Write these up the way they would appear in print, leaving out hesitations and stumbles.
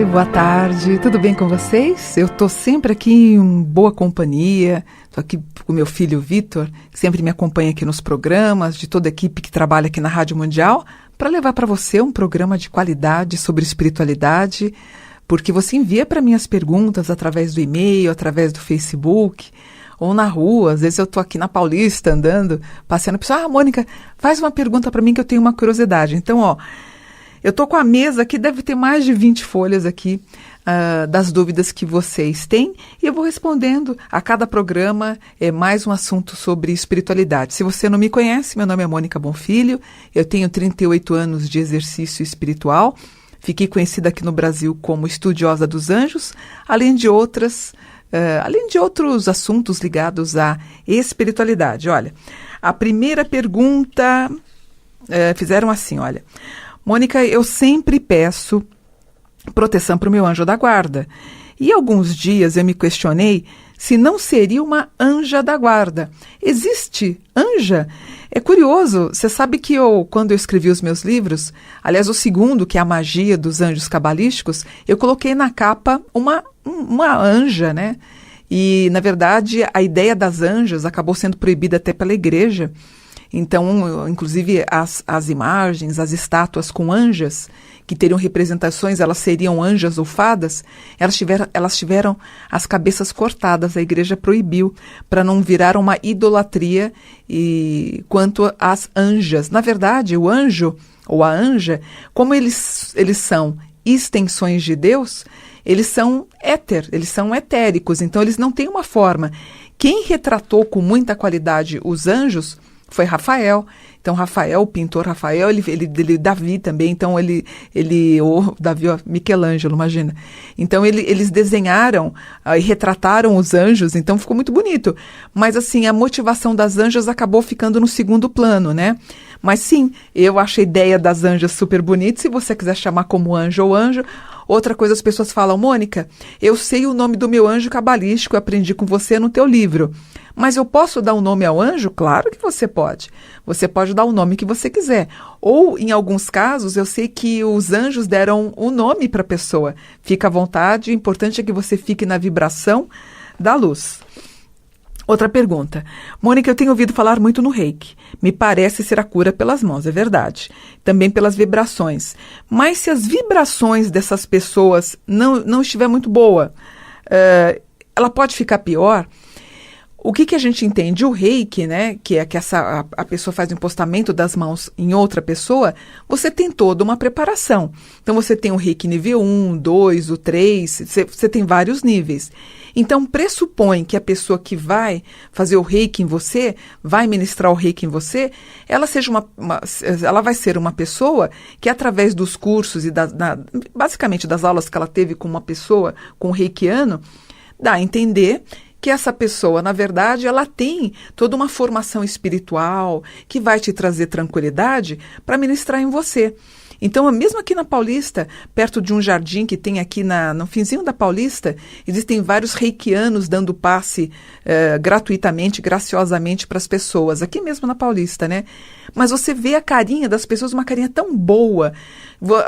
boa tarde, tudo bem com vocês? Eu estou sempre aqui em boa companhia, estou aqui com meu filho Vitor, que sempre me acompanha aqui nos programas, de toda a equipe que trabalha aqui na Rádio Mundial, para levar para você um programa de qualidade sobre espiritualidade, porque você envia para mim as perguntas através do e-mail, através do Facebook, ou na rua. Às vezes eu estou aqui na Paulista andando, passeando, a pessoa, Mônica, faz uma pergunta para mim que eu tenho uma curiosidade. Então, eu estou com a mesa aqui, deve ter mais de 20 folhas aqui das dúvidas que vocês têm, e eu vou respondendo a cada programa mais um assunto sobre espiritualidade. Se você não me conhece, meu nome é Mônica Bonfilho, eu tenho 38 anos de exercício espiritual, fiquei conhecida aqui no Brasil como estudiosa dos anjos, além de outros assuntos ligados à espiritualidade. Olha, a primeira pergunta, fizeram assim, olha: Mônica, eu sempre peço proteção para o meu anjo da guarda. E alguns dias eu me questionei se não seria uma anja da guarda. Existe anja? É curioso, você sabe que quando eu escrevi os meus livros, aliás, o segundo, que é a magia dos anjos cabalísticos, eu coloquei na capa uma anja, né? E, na verdade, a ideia das anjas acabou sendo proibida até pela igreja. Então, inclusive, as imagens, as estátuas com anjas, que teriam representações, elas seriam anjas ou fadas, elas tiveram as cabeças cortadas, a igreja proibiu, para não virar uma idolatria quanto às anjas. Na verdade, o anjo ou a anja, como eles são extensões de Deus, eles são eles são etéricos, então eles não têm uma forma. Quem retratou com muita qualidade os anjos foi Rafael. Então, Rafael, o pintor Rafael, Davi também, então Davi, Michelangelo, imagina. Então, eles desenharam e retrataram os anjos, então ficou muito bonito. Mas, assim, a motivação das anjas acabou ficando no segundo plano, né? Mas, sim, eu acho a ideia das anjas super bonita. Se você quiser chamar como anjo ou anjo. Outra coisa, as pessoas falam: Mônica, eu sei o nome do meu anjo cabalístico, eu aprendi com você no teu livro. Mas eu posso dar um nome ao anjo? Claro que você pode. Você pode dar o nome que você quiser. Ou, em alguns casos, eu sei que os anjos deram um nome para a pessoa. Fica à vontade, o importante é que você fique na vibração da luz. Outra pergunta. Mônica, eu tenho ouvido falar muito no Reiki. Me parece ser a cura pelas mãos, é verdade. Também pelas vibrações. Mas se as vibrações dessas pessoas não estiver muito boa, ela pode ficar pior? O que a gente entende? O Reiki, né, que é que a pessoa faz o encostamento das mãos em outra pessoa, você tem toda uma preparação. Então, você tem o Reiki nível 1, 2, o 3, você tem vários níveis. Então, pressupõe que a pessoa que vai fazer o Reiki em você, vai ministrar o Reiki em você, ela vai ser uma pessoa que, através dos cursos e basicamente das aulas que ela teve com uma pessoa, com o reikiano, dá a entender que essa pessoa, na verdade, ela tem toda uma formação espiritual que vai te trazer tranquilidade para ministrar em você. Então, mesmo aqui na Paulista, perto de um jardim que tem aqui no finzinho da Paulista, existem vários reikianos dando passe gratuitamente, graciosamente para as pessoas, aqui mesmo na Paulista, né? Mas você vê a carinha das pessoas, uma carinha tão boa,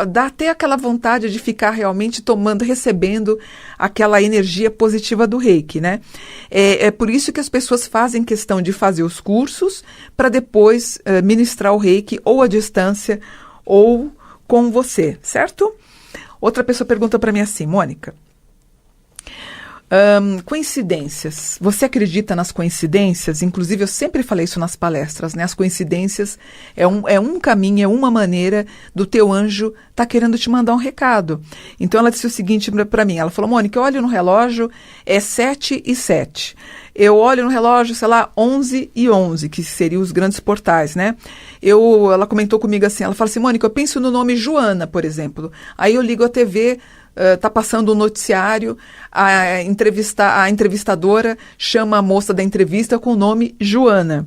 dá até aquela vontade de ficar realmente recebendo aquela energia positiva do Reiki, né? É por isso que as pessoas fazem questão de fazer os cursos para depois ministrar o Reiki ou à distância ou com você, certo? Outra pessoa pergunta para mim assim: Mônica, coincidências. Você acredita nas coincidências? Inclusive, eu sempre falei isso nas palestras, né? As coincidências é um caminho, é uma maneira do teu anjo tá querendo te mandar um recado. Então, ela disse o seguinte para mim, ela falou: Mônica, eu olho no relógio, é 7:07. Eu olho no relógio, sei lá, 11:11, que seriam os grandes portais, né? Ela comentou comigo assim, ela fala assim: Mônica, eu penso no nome Joana, por exemplo. Aí eu ligo a TV, está passando um noticiário, a entrevistadora chama a moça da entrevista com o nome Joana.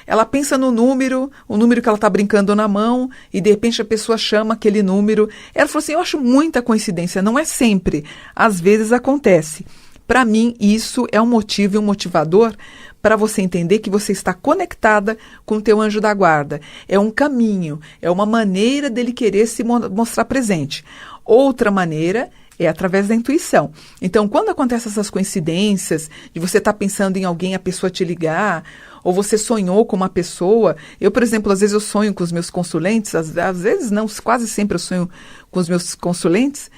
Ela pensa no número, o número que ela está brincando na mão, e de repente a pessoa chama aquele número. Ela falou assim: eu acho muita coincidência, não é sempre, às vezes acontece. Para mim, isso é um motivo e um motivador para você entender que você está conectada com o teu anjo da guarda. É um caminho, é uma maneira dele querer se mostrar presente. Outra maneira É através da intuição. Então, quando acontecem essas coincidências, de você estar pensando em alguém, a pessoa te ligar, ou você sonhou com uma pessoa. Eu, por exemplo, às vezes eu sonho com os meus consulentes, às vezes não, quase sempre eu sonho com os meus consulentes.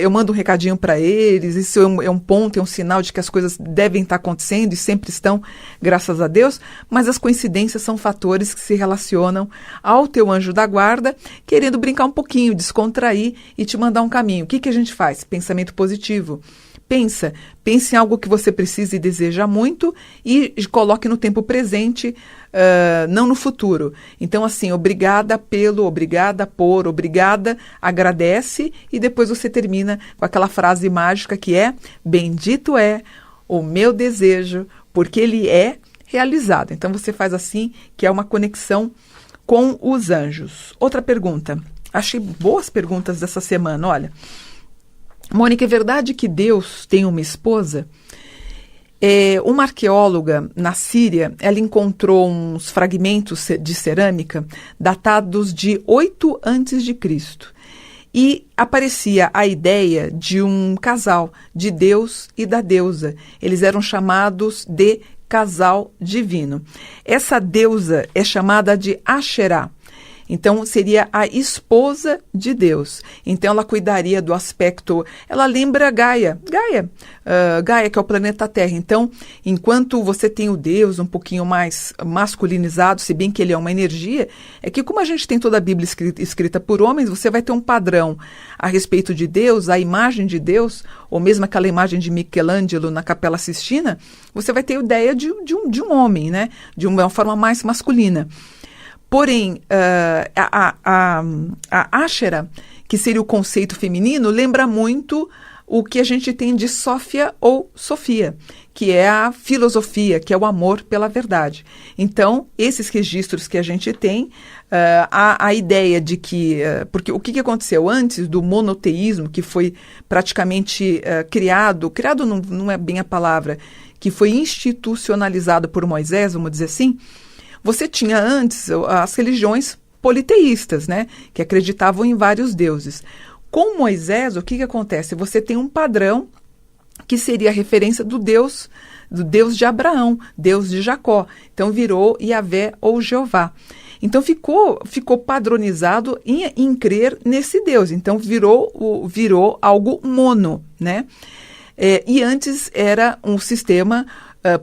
Eu mando um recadinho para eles, isso é um ponto, é um sinal de que as coisas devem estar acontecendo e sempre estão, graças a Deus, mas as coincidências são fatores que se relacionam ao teu anjo da guarda, querendo brincar um pouquinho, descontrair e te mandar um caminho. O que que a gente faz? Pensamento positivo. Pense em algo que você precisa e deseja muito e coloque no tempo presente, não no futuro. Então, assim, obrigada por, obrigada, agradece e depois você termina com aquela frase mágica que é: bendito é o meu desejo, porque ele é realizado. Então, você faz assim, que é uma conexão com os anjos. Outra pergunta. Achei boas perguntas dessa semana, olha. Mônica, é verdade que Deus tem uma esposa? Uma arqueóloga na Síria, ela encontrou uns fragmentos de cerâmica datados de 8 a.C. E aparecia a ideia de um casal, de Deus e da deusa. Eles eram chamados de casal divino. Essa deusa é chamada de Asherá. Então, seria a esposa de Deus. Então, ela cuidaria do aspecto... Ela lembra Gaia, que é o planeta Terra. Então, enquanto você tem o Deus um pouquinho mais masculinizado, se bem que ele é uma energia, é que como a gente tem toda a Bíblia escrita por homens, você vai ter um padrão a respeito de Deus, a imagem de Deus, ou mesmo aquela imagem de Michelangelo na Capela Sistina, você vai ter a ideia de um homem, né? De uma forma mais masculina. Porém, a Asherá, que seria o conceito feminino, lembra muito o que a gente tem de Sófia ou Sofia, que é a filosofia, que é o amor pela verdade. Então, esses registros que a gente tem, a ideia de que... porque o que aconteceu antes do monoteísmo, que foi praticamente criado não é bem a palavra, que foi institucionalizado por Moisés, vamos dizer assim. Você tinha antes as religiões politeístas, né, que acreditavam em vários deuses. Com Moisés, o que acontece? Você tem um padrão que seria a referência do Deus de Abraão, Deus de Jacó. Então virou Yahvé ou Jeová. Então ficou padronizado em crer nesse Deus. Então virou algo mono, né? E antes era um sistema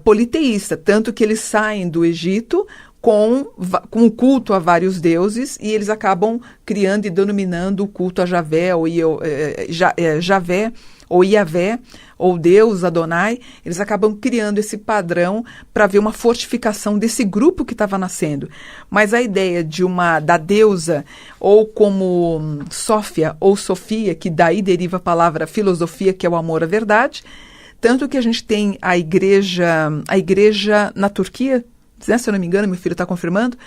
politeísta, tanto que eles saem do Egito com o culto a vários deuses e eles acabam criando e denominando o culto a Javé ou Javé ou Yahvé ou Deus Adonai. Eles acabam criando esse padrão para ver uma fortificação desse grupo que estava nascendo. Mas a ideia da deusa, ou como Sófia ou Sofia, que daí deriva a palavra filosofia, que é o amor à verdade, tanto que a gente tem a igreja na Turquia, né, se eu não me engano, meu filho está confirmando,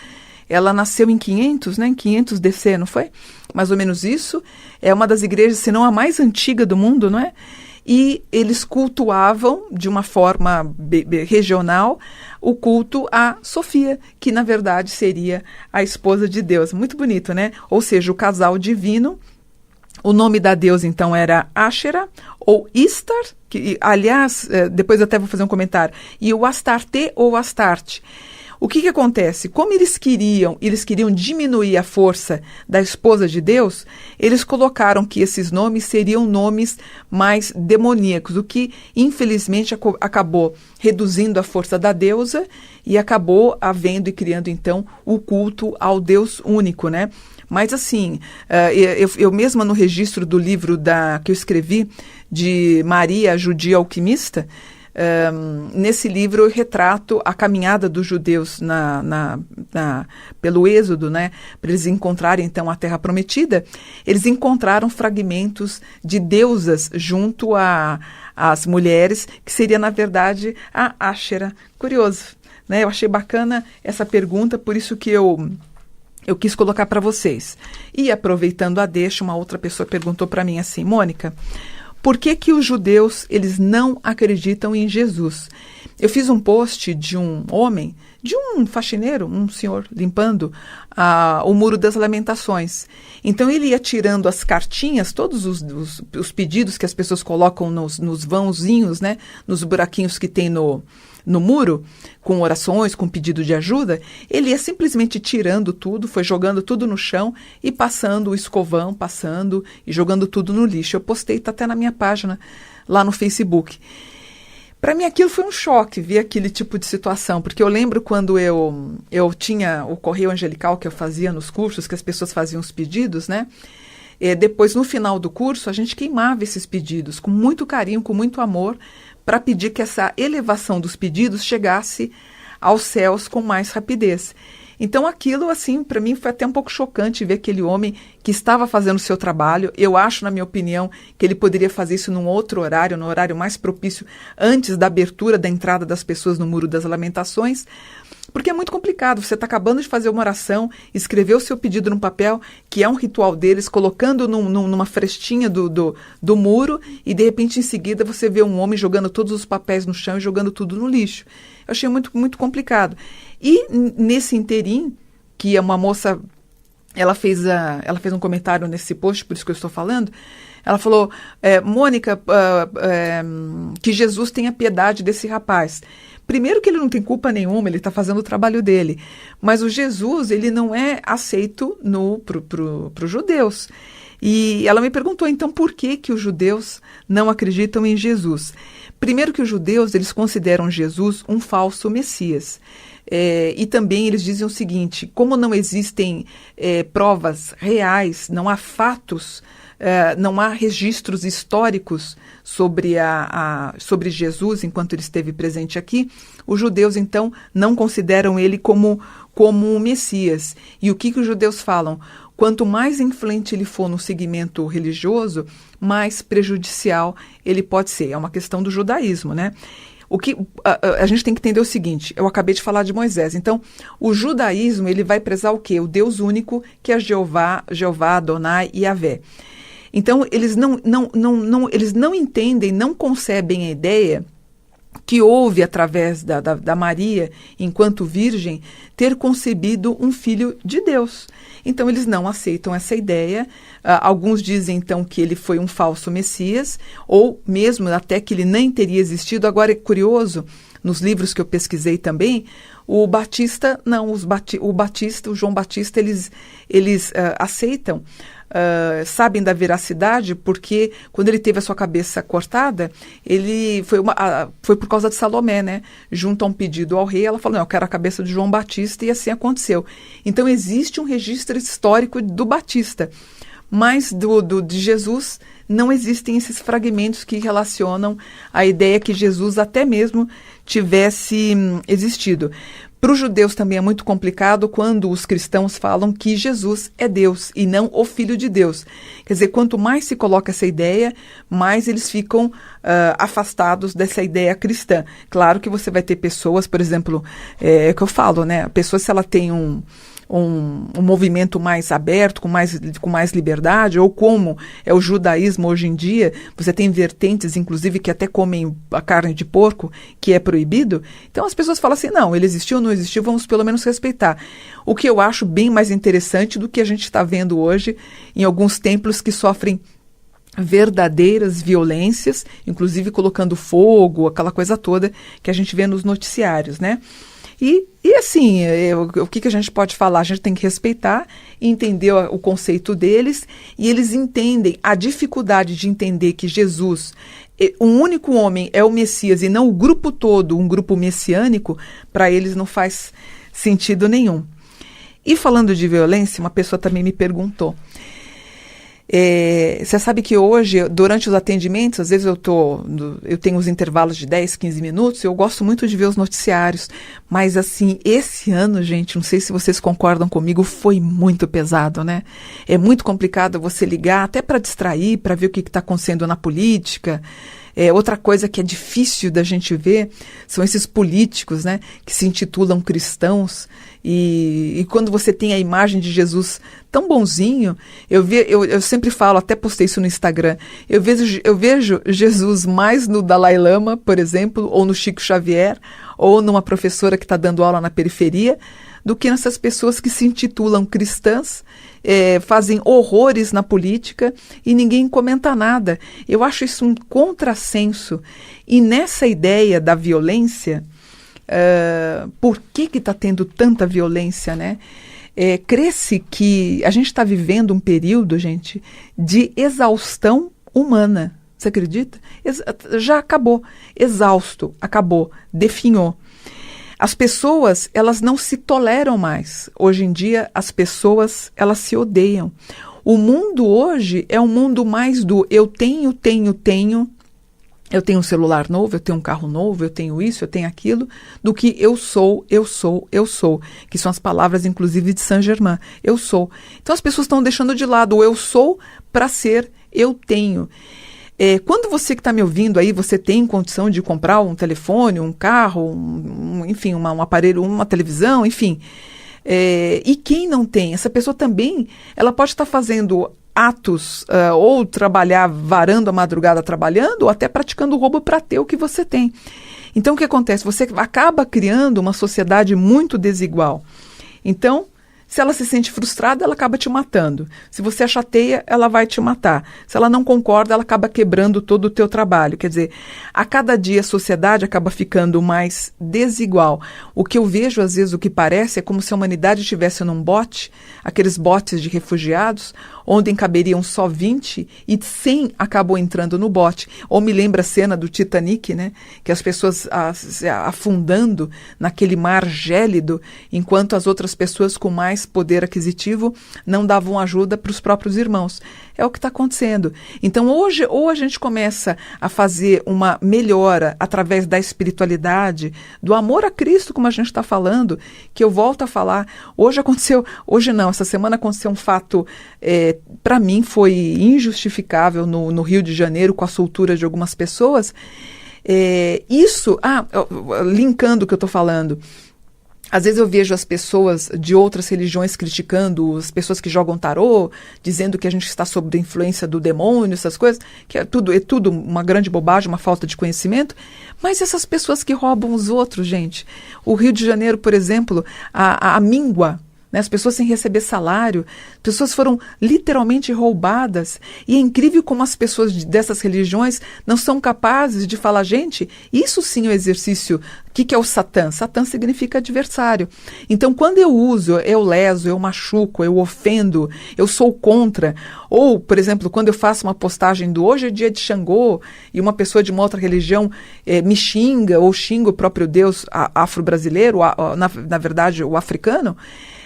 ela nasceu em 500, né, em 500 DC, não foi? Mais ou menos isso. É uma das igrejas, se não a mais antiga do mundo, não é? E eles cultuavam, de uma forma regional, o culto a Sofia, que na verdade seria a esposa de Deus. Muito bonito, né? Ou seja, o casal divino. O nome da deusa, então, era Asherá, ou Istar, que, aliás, depois eu até vou fazer um comentário, e o Astarte ou Astarte. O que acontece? Como eles queriam diminuir a força da esposa de Deus, eles colocaram que esses nomes seriam nomes mais demoníacos, o que, infelizmente, acabou reduzindo a força da deusa e acabou havendo e criando, então, o culto ao Deus único, né? Mas, assim, eu mesma no registro do livro que eu escrevi, de Maria, a judia alquimista, nesse livro eu retrato a caminhada dos judeus pelo Êxodo, né, para eles encontrarem, então, a Terra Prometida. Eles encontraram fragmentos de deusas junto às mulheres, que seria, na verdade, a Asherá. Curioso, né? Eu achei bacana essa pergunta, por isso que eu quis colocar para vocês. E aproveitando a deixa, uma outra pessoa perguntou para mim assim: Mônica, Por que que os judeus, eles não acreditam em Jesus? Eu fiz um post de um homem, de um faxineiro, um senhor limpando o Muro das Lamentações. Então ele ia tirando as cartinhas, todos os pedidos que as pessoas colocam nos vãozinhos, né, nos buraquinhos que tem no muro, com orações, com pedido de ajuda. Ele ia simplesmente tirando tudo, foi jogando tudo no chão e passando o escovão, passando e jogando tudo no lixo. Eu postei, tá até na minha página lá no Facebook. Para mim aquilo foi um choque, ver aquele tipo de situação, porque eu lembro quando eu tinha o correio angelical que eu fazia nos cursos, que as pessoas faziam os pedidos, né? Depois, no final do curso, a gente queimava esses pedidos com muito carinho, com muito amor, para pedir que essa elevação dos pedidos chegasse aos céus com mais rapidez. Então aquilo, assim, para mim foi até um pouco chocante ver aquele homem que estava fazendo o seu trabalho. Eu acho, na minha opinião, que ele poderia fazer isso num outro horário, no horário mais propício, antes da abertura da entrada das pessoas no Muro das Lamentações, porque é muito complicado. Você está acabando de fazer uma oração, escrever o seu pedido num papel, que é um ritual deles, colocando numa frestinha do muro, e de repente em seguida você vê um homem jogando todos os papéis no chão e jogando tudo no lixo. Eu achei muito, muito complicado. E nesse interim, que uma moça, ela fez um comentário nesse post, por isso que eu estou falando, ela falou, Mônica, que Jesus tenha piedade desse rapaz. Primeiro que ele não tem culpa nenhuma, ele está fazendo o trabalho dele. Mas o Jesus, ele não é aceito para os judeus. E ela me perguntou, então, por que os judeus não acreditam em Jesus? Primeiro que os judeus, eles consideram Jesus um falso Messias. E também eles dizem o seguinte, como não existem provas reais, não há fatos, não há registros históricos sobre Jesus enquanto ele esteve presente aqui, os judeus, então, não consideram ele como um Messias. E o que os judeus falam? Quanto mais influente ele for no segmento religioso, mais prejudicial ele pode ser. É uma questão do judaísmo, né? O que a gente tem que entender o seguinte, eu acabei de falar de Moisés, então o judaísmo ele vai prezar o quê? O Deus único, que é Jeová, Adonai e Yahvé. Então eles não entendem, não concebem a ideia que houve através da Maria, enquanto virgem, ter concebido um filho de Deus. Então eles não aceitam essa ideia. Alguns dizem então que ele foi um falso Messias, ou mesmo até que ele nem teria existido. Agora é curioso, nos livros que eu pesquisei também, o Batista, não, o João Batista, eles aceitam, sabem da veracidade, porque quando ele teve a sua cabeça cortada, ele foi por causa de Salomé, né? Junto a um pedido ao rei, ela falou, não, eu quero a cabeça de João Batista, e assim aconteceu. Então existe um registro histórico do Batista, mas de Jesus não existem esses fragmentos que relacionam a ideia que Jesus até mesmo tivesse existido. Para os judeus também é muito complicado quando os cristãos falam que Jesus é Deus e não o Filho de Deus. Quer dizer, quanto mais se coloca essa ideia, mais eles ficam afastados dessa ideia cristã. Claro que você vai ter pessoas, por exemplo, é que eu falo, né? A pessoa, se ela tem um movimento mais aberto, com mais liberdade, ou como é o judaísmo hoje em dia, você tem vertentes, inclusive, que até comem a carne de porco, que é proibido. Então as pessoas falam assim, não, ele existiu ou não existiu, vamos pelo menos respeitar. O que eu acho bem mais interessante do que a gente está vendo hoje em alguns templos que sofrem verdadeiras violências, inclusive colocando fogo, aquela coisa toda que a gente vê nos noticiários, né? E assim, o que a gente pode falar? A gente tem que respeitar e entender o conceito deles, e eles entendem a dificuldade de entender que Jesus, um único homem, é o Messias e não o grupo todo, um grupo messiânico. Para eles não faz sentido nenhum. E falando de violência, uma pessoa também me perguntou, você sabe que hoje, durante os atendimentos, às vezes eu tenho os intervalos de 10, 15 minutos, eu gosto muito de ver os noticiários, mas assim, esse ano, gente, não sei se vocês concordam comigo, foi muito pesado, né? É muito complicado você ligar, até para distrair, para ver o que está acontecendo na política. Outra coisa que é difícil da gente ver são esses políticos, né, que se intitulam cristãos E quando você tem a imagem de Jesus tão bonzinho, eu sempre falo, até postei isso no Instagram, eu vejo Jesus mais no Dalai Lama, por exemplo, ou no Chico Xavier, ou numa professora que está dando aula na periferia, do que nessas pessoas que se intitulam cristãs, fazem horrores na política e ninguém comenta nada. Eu acho isso um contrassenso. E nessa ideia da violência, por que está tendo tanta violência, né? Cresce que a gente está vivendo um período, gente, de exaustão humana. Você acredita? Já acabou. Exausto, acabou, definhou. As pessoas, elas não se toleram mais. Hoje em dia, as pessoas, elas se odeiam. O mundo hoje é um mundo mais do eu tenho. Eu tenho um celular novo, eu tenho um carro novo, eu tenho isso, eu tenho aquilo, do que eu sou, que são as palavras, inclusive, de Saint-Germain. Eu sou. Então, as pessoas estão deixando de lado o eu sou para ser eu tenho. Quando você que está me ouvindo aí, você tem condição de comprar um telefone, um carro, enfim, um aparelho, uma televisão, enfim. E quem não tem? Essa pessoa também, ela pode estar fazendo atos, ou trabalhar, varando a madrugada trabalhando, ou até praticando roubo para ter o que você tem. Então, o que acontece? Você acaba criando uma sociedade muito desigual. Então, se ela se sente frustrada, ela acaba te matando. Se você a chateia, ela vai te matar. Se ela não concorda, ela acaba quebrando todo o teu trabalho. Quer dizer, a cada dia a sociedade acaba ficando mais desigual. O que eu vejo, às vezes, o que parece é como se a humanidade estivesse num bote, aqueles botes de refugiados, onde caberiam só 20 e 100 acabou entrando no bote. Ou me lembra a cena do Titanic, né? Que as pessoas afundando naquele mar gélido, enquanto as outras pessoas com mais poder aquisitivo não davam ajuda para os próprios irmãos. É o que está acontecendo. Então, hoje, ou a gente começa a fazer uma melhora através da espiritualidade, do amor a Cristo, como a gente está falando, que eu volto a falar. Hoje não, essa semana aconteceu um fato, para mim foi injustificável no Rio de Janeiro, com a soltura de algumas pessoas. Linkando o que eu estou falando, às vezes eu vejo as pessoas de outras religiões criticando as pessoas que jogam tarô, dizendo que a gente está sob a influência do demônio, essas coisas, que é tudo uma grande bobagem, uma falta de conhecimento. Mas essas pessoas que roubam os outros, gente. O Rio de Janeiro, por exemplo, a míngua, né? As pessoas sem receber salário, pessoas foram literalmente roubadas. E é incrível como as pessoas dessas religiões não são capazes de falar, gente, isso sim é o exercício. O que é o Satã? Satã significa adversário. Então, quando eu uso, eu leso, eu machuco, eu ofendo, eu sou contra. Ou, por exemplo, quando eu faço uma postagem do hoje é dia de Xangô e uma pessoa de uma outra religião me xinga ou xinga o próprio Deus afro-brasileiro, na verdade, o africano,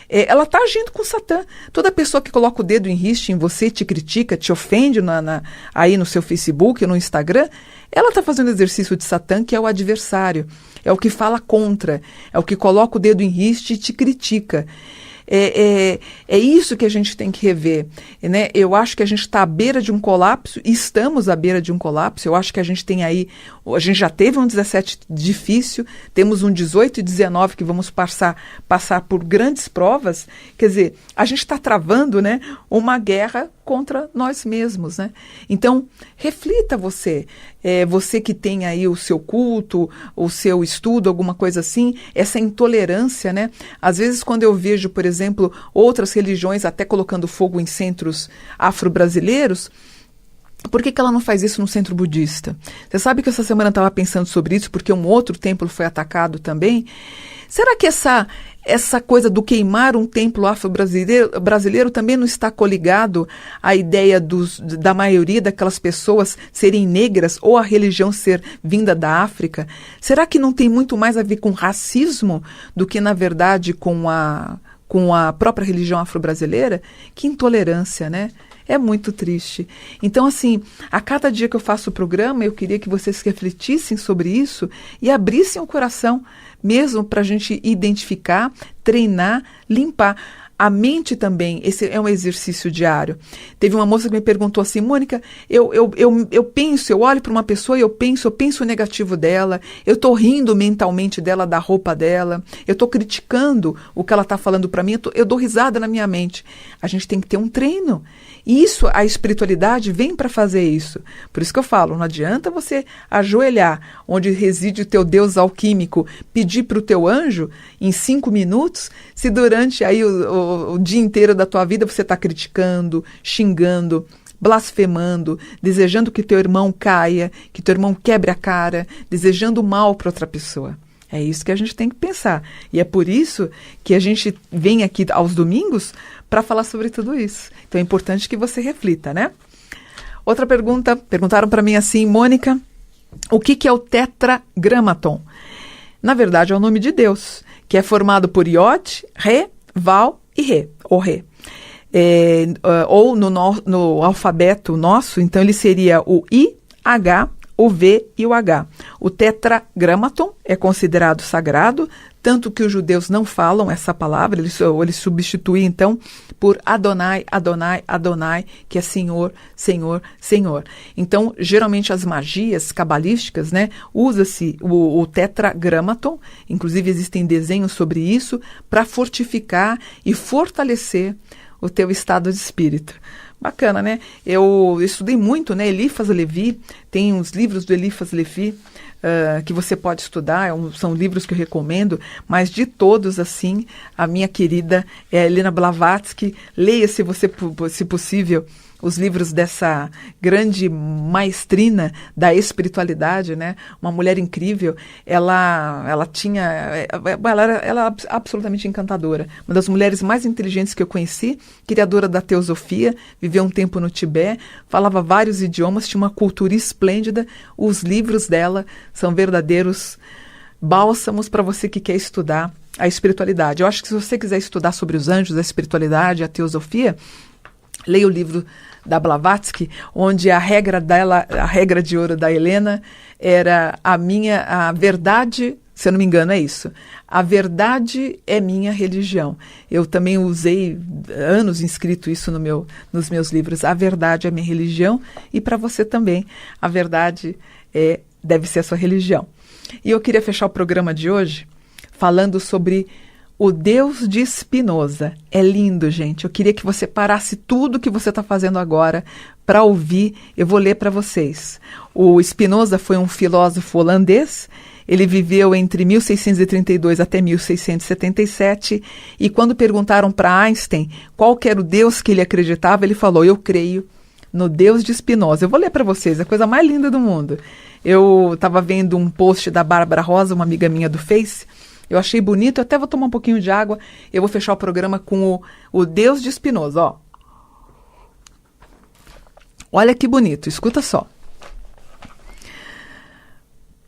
ela está agindo com Satã. Toda pessoa que coloca o dedo em riste em você, te critica, te ofende aí no seu Facebook, no Instagram, ela está fazendo exercício de Satã, que é o adversário. É o que fala contra, é o que coloca o dedo em riste e te critica. É isso que a gente tem que rever, né? Eu acho que a gente está à beira de um colapso, e estamos à beira de um colapso. Eu acho que a gente tem aí, a gente já teve um 17 difícil, temos um 18 e 19 que vamos passar por grandes provas. Quer dizer, a gente está travando, né, uma guerra contra nós mesmos, né? Então, reflita você. Você que tem aí o seu culto, o seu estudo, alguma coisa assim, essa intolerância, né? Às vezes, quando eu vejo, por exemplo, outras religiões até colocando fogo em centros afro-brasileiros, por que ela não faz isso no centro budista? Você sabe que essa semana eu estava pensando sobre isso, porque um outro templo foi atacado também. Será que essa coisa do queimar um templo afro-brasileiro também não está coligado à ideia da maioria daquelas pessoas serem negras ou a religião ser vinda da África? Será que não tem muito mais a ver com racismo do que, na verdade, com a própria religião afro-brasileira? Que intolerância, né? É muito triste. Então, assim, a cada dia que eu faço o programa, eu queria que vocês refletissem sobre isso e abrissem o coração, mesmo para a gente identificar, treinar, limpar. A mente também, esse é um exercício diário. Teve uma moça que me perguntou assim, Mônica, eu penso, eu olho para uma pessoa e eu penso o negativo dela, eu estou rindo mentalmente dela, da roupa dela, eu estou criticando o que ela está falando para mim, eu dou risada na minha mente. A gente tem que ter um treino. E isso, a espiritualidade vem para fazer isso. Por isso que eu falo, não adianta você ajoelhar onde reside o teu Deus alquímico, pedir para o teu anjo em 5 minutos, se durante aí o dia inteiro da tua vida você está criticando, xingando, blasfemando, desejando que teu irmão caia, que teu irmão quebre a cara, desejando mal para outra pessoa. É isso que a gente tem que pensar. E é por isso que a gente vem aqui aos domingos para falar sobre tudo isso. Então é importante que você reflita, né? Outra pergunta, perguntaram para mim assim, Mônica, o que é o tetragramaton? Na verdade é o nome de Deus, que é formado por Iod, Ré, Val e Ré, ou Ré. Ou no alfabeto nosso, então ele seria o I, H, o V e o H. O tetragramaton é considerado sagrado, tanto que os judeus não falam essa palavra, eles substituem então por Adonai, Adonai, Adonai, que é Senhor, Senhor, Senhor. Então, geralmente as magias cabalísticas, né, usa-se o tetragramaton, inclusive existem desenhos sobre isso, para fortificar e fortalecer o teu estado de espírito. Bacana, né? Eu estudei muito, né? Eliphas Levi, tem uns livros do Eliphas Levi que você pode estudar, são livros que eu recomendo, mas de todos, assim, a minha querida é a Helena Blavatsky. Leia, se possível, os livros dessa grande maestrina da espiritualidade, né? Uma mulher incrível. Ela era absolutamente encantadora. Uma das mulheres mais inteligentes que eu conheci, criadora da teosofia, viveu um tempo no Tibete, falava vários idiomas, tinha uma cultura esplêndida. Os livros dela são verdadeiros bálsamos para você que quer estudar a espiritualidade. Eu acho que se você quiser estudar sobre os anjos, a espiritualidade, a teosofia, leia o livro da Blavatsky, onde a regra dela, a regra de ouro da Helena, era a verdade, se eu não me engano, é isso. A verdade é minha religião. Eu também usei anos inscrito isso nos meus livros. A verdade é minha religião, e para você também, a verdade deve ser a sua religião. E eu queria fechar o programa de hoje falando sobre o Deus de Spinoza. É lindo, gente. Eu queria que você parasse tudo que você está fazendo agora para ouvir. Eu vou ler para vocês. O Spinoza foi um filósofo holandês. Ele viveu entre 1632 até 1677. E quando perguntaram para Einstein qual que era o Deus que ele acreditava, ele falou, eu creio no Deus de Spinoza. Eu vou ler para vocês, é a coisa mais linda do mundo. Eu estava vendo um post da Bárbara Rosa, uma amiga minha do Face. Eu achei bonito, eu até vou tomar um pouquinho de água. Eu vou fechar o programa com o Deus de Spinoza, ó. Olha que bonito, escuta só.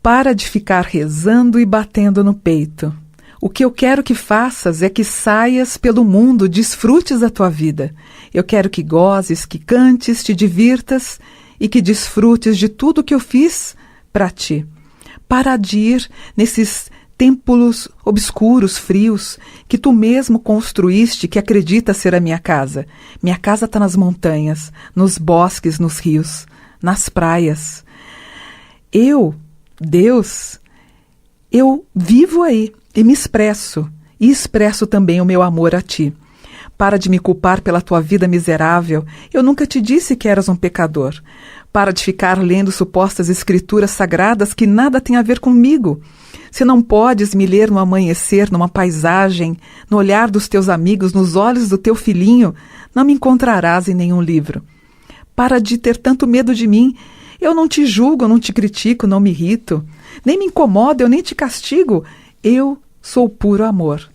Para de ficar rezando e batendo no peito. O que eu quero que faças é que saias pelo mundo, desfrutes da tua vida. Eu quero que gozes, que cantes, te divirtas e que desfrutes de tudo que eu fiz para ti. Para de ir nesses templos obscuros, frios, que tu mesmo construíste, que acredita ser a minha casa. Minha casa está nas montanhas, nos bosques, nos rios, nas praias. Eu, Deus, eu vivo aí e me expresso, e expresso também o meu amor a ti. Para de me culpar pela tua vida miserável, eu nunca te disse que eras um pecador. Para de ficar lendo supostas escrituras sagradas que nada têm a ver comigo. Se não podes me ler no amanhecer, numa paisagem, no olhar dos teus amigos, nos olhos do teu filhinho, não me encontrarás em nenhum livro. Para de ter tanto medo de mim. Eu não te julgo, não te critico, não me irrito. Nem me incomodo, eu nem te castigo. Eu sou puro amor.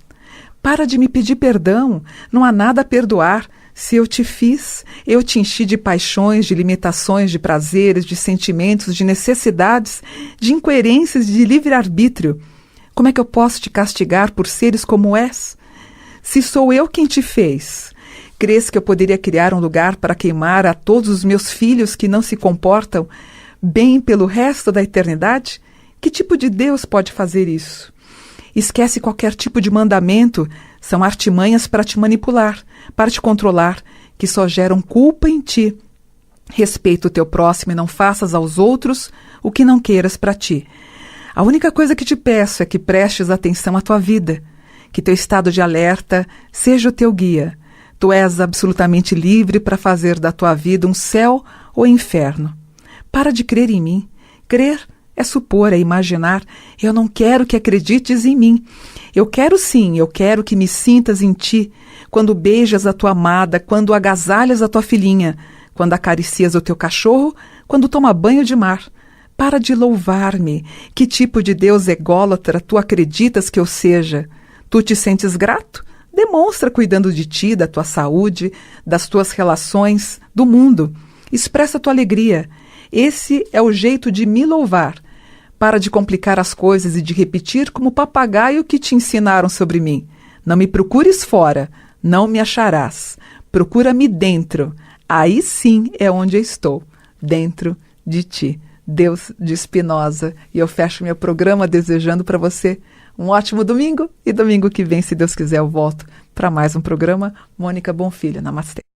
Para de me pedir perdão. Não há nada a perdoar. Se eu te fiz, eu te enchi de paixões, de limitações, de prazeres, de sentimentos, de necessidades, de incoerências, de livre-arbítrio. Como é que eu posso te castigar por seres como és? Se sou eu quem te fez, crês que eu poderia criar um lugar para queimar a todos os meus filhos que não se comportam bem pelo resto da eternidade? Que tipo de Deus pode fazer isso? Esquece qualquer tipo de mandamento, são artimanhas para te manipular, para te controlar, que só geram culpa em ti. Respeita o teu próximo e não faças aos outros o que não queiras para ti. A única coisa que te peço é que prestes atenção à tua vida, que teu estado de alerta seja o teu guia. Tu és absolutamente livre para fazer da tua vida um céu ou inferno. Para de crer em mim. Crer é supor, é imaginar. Eu não quero que acredites em mim. Eu quero sim, eu quero que me sintas em ti, quando beijas a tua amada, quando agasalhas a tua filhinha, quando acaricias o teu cachorro, quando toma banho de mar. Para de louvar-me. Que tipo de Deus ególatra tu acreditas que eu seja? Tu te sentes grato? Demonstra cuidando de ti, da tua saúde, das tuas relações, do mundo. Expressa tua alegria. Esse é o jeito de me louvar. Para de complicar as coisas e de repetir como papagaio que te ensinaram sobre mim. Não me procures fora, não me acharás. Procura-me dentro. Aí sim é onde eu estou, dentro de ti. Deus de Spinoza. E eu fecho meu programa desejando para você um ótimo domingo. E domingo que vem, se Deus quiser, eu volto para mais um programa. Mônica Bonfilho. Namastê.